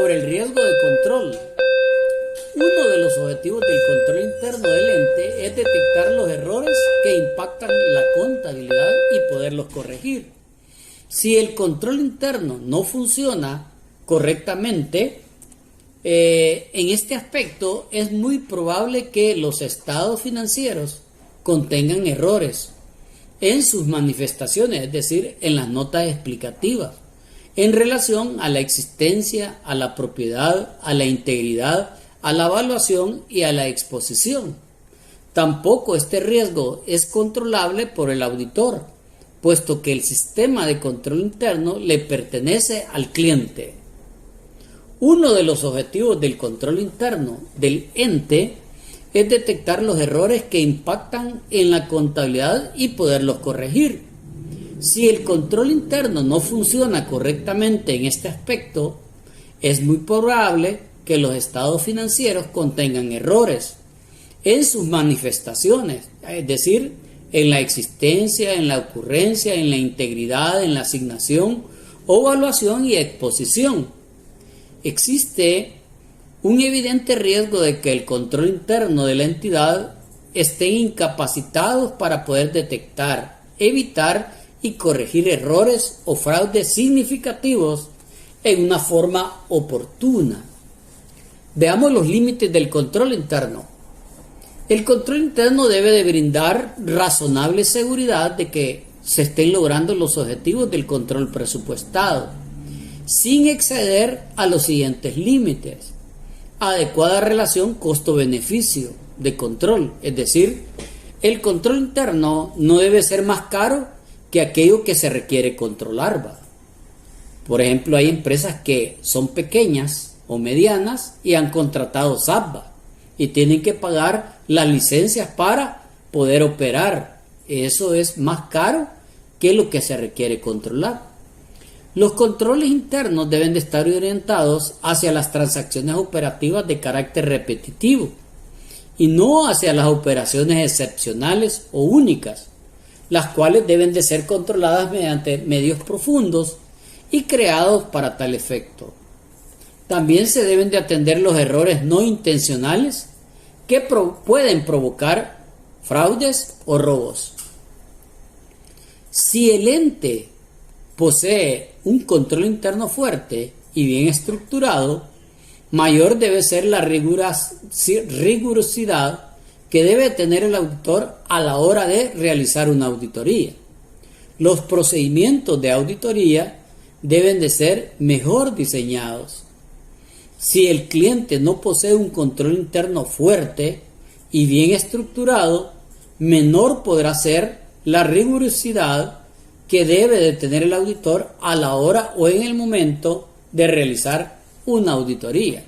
Sobre el riesgo de control. Uno de los objetivos del control interno del ente es detectar los errores que impactan la contabilidad y poderlos corregir. Si el control interno no funciona correctamente, en este aspecto es muy probable que los estados financieros contengan errores en sus manifestaciones, es decir, en las notas explicativas, en relación a la existencia, a la propiedad, a la integridad, a la evaluación y a la exposición. Tampoco este riesgo es controlable por el auditor, puesto que el sistema de control interno le pertenece al cliente. Uno de los objetivos del control interno del ente es detectar los errores que impactan en la contabilidad y poderlos corregir. Si el control interno no funciona correctamente en este aspecto, es muy probable que los estados financieros contengan errores en sus manifestaciones, es decir, en la existencia, en la ocurrencia, en la integridad, en la asignación o evaluación y exposición. Existe un evidente riesgo de que el control interno de la entidad esté incapacitados para poder detectar, evitar y corregir errores o fraudes significativos en una forma oportuna. Veamos los límites del control interno. El control interno debe de brindar razonable seguridad de que se estén logrando los objetivos del control presupuestado, sin exceder a los siguientes límites. Adecuada relación costo-beneficio de control, es decir, el control interno no debe ser más caro que aquello que se requiere controlar. Por ejemplo, hay empresas que son pequeñas o medianas y han contratado SAP y tienen que pagar las licencias para poder operar. Eso es más caro que lo que se requiere controlar. Los controles internos deben de estar orientados hacia las transacciones operativas de carácter repetitivo y no hacia las operaciones excepcionales o únicas, las cuales deben de ser controladas mediante medios profundos y creados para tal efecto. También se deben de atender los errores no intencionales que pueden provocar fraudes o robos. Si el ente posee un control interno fuerte y bien estructurado, mayor debe ser la rigurosidad que debe tener el auditor a la hora de realizar una auditoría. Los procedimientos de auditoría deben de ser mejor diseñados. Si el cliente no posee un control interno fuerte y bien estructurado, menor podrá ser la rigurosidad que debe de tener el auditor a la hora o en el momento de realizar una auditoría.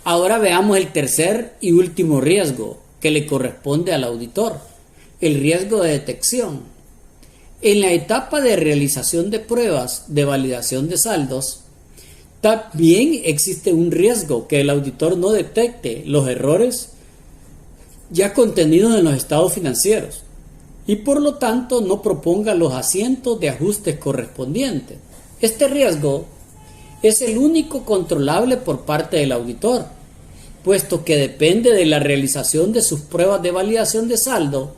Ahora veamos el tercer y último riesgo que le corresponde al auditor, el riesgo de detección. En la etapa de realización de pruebas de validación de saldos, también existe un riesgo que el auditor no detecte los errores ya contenidos en los estados financieros y por lo tanto no proponga los asientos de ajustes correspondientes. Este riesgo es el único controlable por parte del auditor, puesto que depende de la realización de sus pruebas de validación de saldo,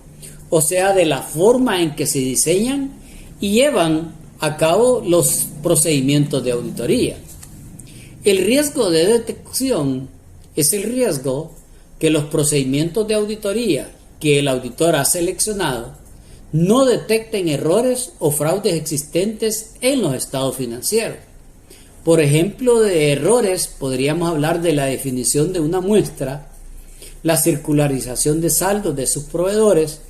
o sea, de la forma en que se diseñan y llevan a cabo los procedimientos de auditoría. El riesgo de detección es el riesgo que los procedimientos de auditoría que el auditor ha seleccionado no detecten errores o fraudes existentes en los estados financieros. Por ejemplo, de errores podríamos hablar de la definición de una muestra, la circularización de saldos de sus proveedores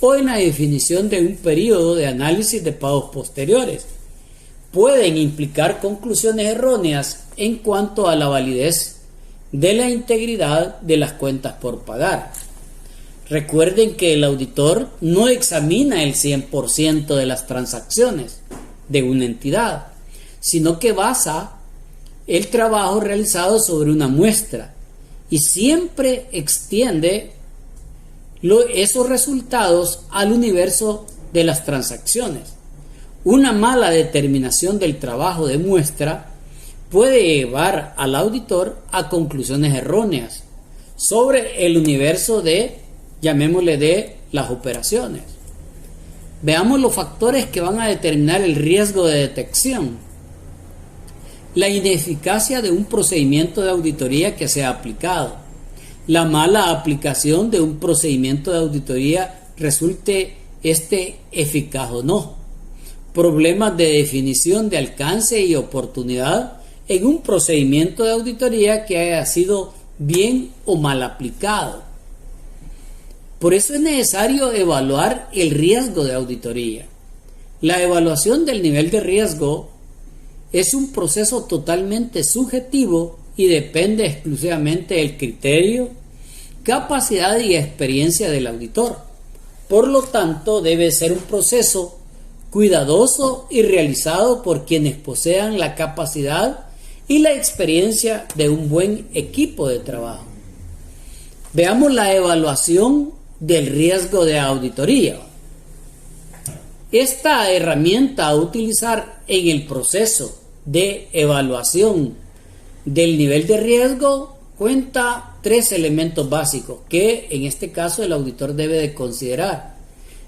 o en la definición de un periodo de análisis de pagos posteriores. Pueden implicar conclusiones erróneas en cuanto a la validez de la integridad de las cuentas por pagar. Recuerden que el auditor no examina el 100% de las transacciones de una entidad, sino que basa el trabajo realizado sobre una muestra y siempre extiende esos resultados al universo de las transacciones. Una mala determinación del trabajo de muestra puede llevar al auditor a conclusiones erróneas sobre el universo llamémosle, de las operaciones. Veamos los factores que van a determinar el riesgo de detección. La ineficacia de un procedimiento de auditoría que sea aplicado. La mala aplicación de un procedimiento de auditoría resulte eficaz o no. Problemas de definición de alcance y oportunidad en un procedimiento de auditoría que haya sido bien o mal aplicado. Por eso es necesario evaluar el riesgo de auditoría. La evaluación del nivel de riesgo es un proceso totalmente subjetivo y depende exclusivamente del criterio, capacidad y experiencia del auditor. Por lo tanto, debe ser un proceso cuidadoso y realizado por quienes posean la capacidad y la experiencia de un buen equipo de trabajo. Veamos la evaluación del riesgo de auditoría. Esta herramienta a utilizar en el proceso de evaluación del nivel de riesgo cuenta 3 elementos básicos que en este caso el auditor debe de considerar.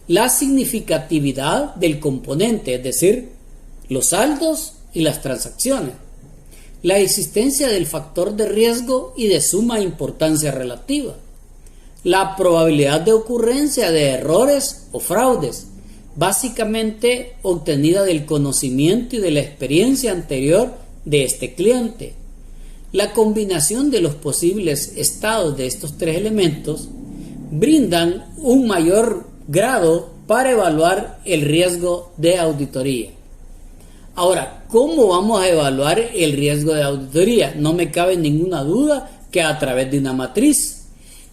La significatividad del componente, es decir, los saldos y las transacciones. La existencia del factor de riesgo y de suma importancia relativa. La probabilidad de ocurrencia de errores o fraudes, básicamente obtenida del conocimiento y de la experiencia anterior de este cliente. La combinación de los posibles estados de estos 3 elementos brindan un mayor grado para evaluar el riesgo de auditoría. Ahora, ¿cómo vamos a evaluar el riesgo de auditoría? No me cabe ninguna duda que a través de una matriz,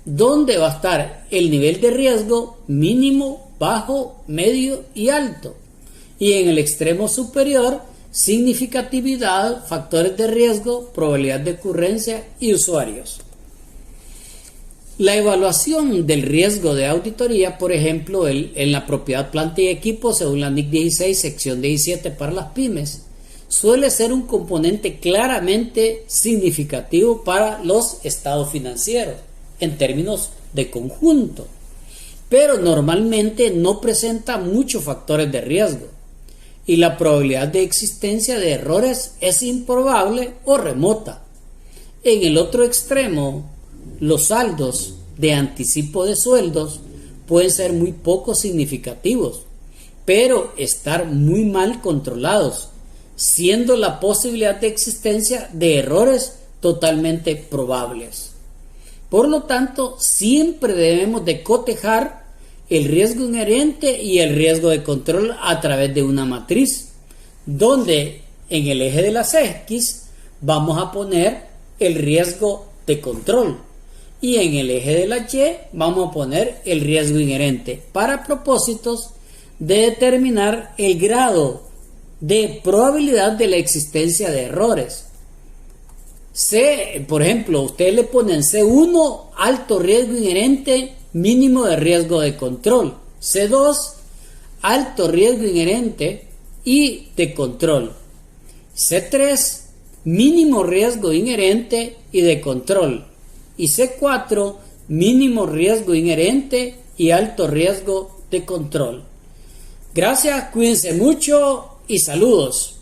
donde va a estar el nivel de riesgo mínimo, bajo, medio y alto. Y en el extremo superior, significatividad, factores de riesgo, probabilidad de ocurrencia y usuarios. La evaluación del riesgo de auditoría, por ejemplo, en la propiedad, planta y equipo, según la NIC 16, sección 17 para las pymes, suele ser un componente claramente significativo para los estados financieros en términos de conjunto, pero normalmente no presenta muchos factores de riesgo y la probabilidad de existencia de errores es improbable o remota. En el otro extremo, los saldos de anticipo de sueldos pueden ser muy poco significativos, pero estar muy mal controlados, siendo la posibilidad de existencia de errores totalmente probables. Por lo tanto, siempre debemos de cotejar el riesgo inherente y el riesgo de control a través de una matriz, donde en el eje de las X vamos a poner el riesgo de control y en el eje de la Y vamos a poner el riesgo inherente para propósitos de determinar el grado de probabilidad de la existencia de errores. Por ejemplo, ustedes le ponen C1, alto riesgo inherente, mínimo de riesgo de control. C2, alto riesgo inherente y de control. C3, mínimo riesgo inherente y de control. Y C4, mínimo riesgo inherente y alto riesgo de control. Gracias, cuídense mucho y saludos.